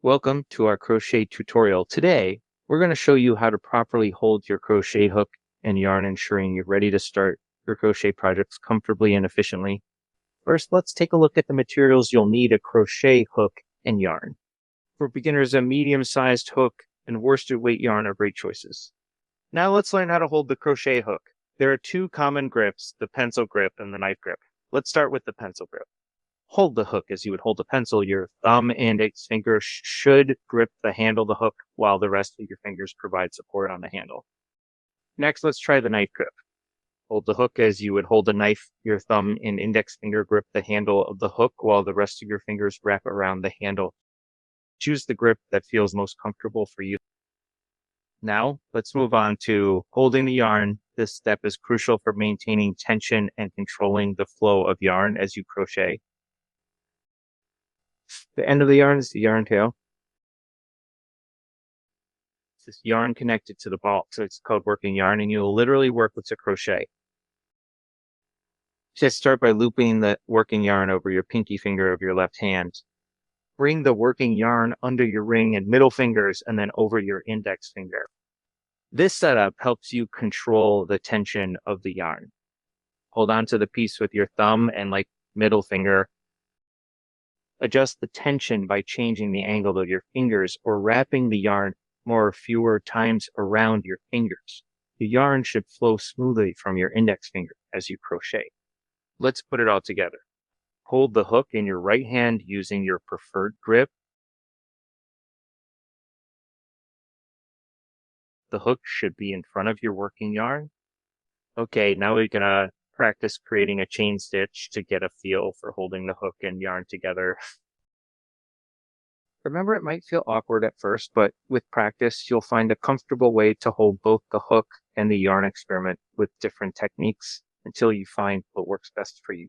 Welcome to our crochet tutorial. Today, we're going to show you how to properly hold your crochet hook and yarn, ensuring you're ready to start your crochet projects comfortably and efficiently. First, let's take a look at the materials you'll need: a crochet hook and yarn. For beginners, a medium-sized hook and worsted weight yarn are great choices. Now let's learn how to hold the crochet hook. There are two common grips, the pencil grip and the knife grip. Let's start with the pencil grip. Hold the hook as you would hold a pencil. Your thumb and index finger should grip the handle of the hook while the rest of your fingers provide support on the handle. Next, let's try the knife grip. Hold the hook as you would hold a knife. Your thumb and index finger grip the handle of the hook while the rest of your fingers wrap around the handle. Choose the grip that feels most comfortable for you. Now, let's move on to holding the yarn. This step is crucial for maintaining tension and controlling the flow of yarn as you crochet. The end of the yarn is the yarn tail. It's this yarn connected to the ball, so it's called working yarn, and you'll literally work with a crochet. Just start by looping the working yarn over your pinky finger of your left hand. Bring the working yarn under your ring and middle fingers and then over your index finger. This setup helps you control the tension of the yarn. Hold on to the piece with your thumb and middle finger. Adjust the tension by changing the angle of your fingers or wrapping the yarn more or fewer times around your fingers. The yarn should flow smoothly from your index finger as you crochet. Let's put it all together. Hold the hook in your right hand using your preferred grip. The hook should be in front of your working yarn. Okay, now we're gonna practice creating a chain stitch to get a feel for holding the hook and yarn together. Remember, it might feel awkward at first, but with practice, you'll find a comfortable way to hold both the hook and the yarn. Experiment with different techniques until you find what works best for you.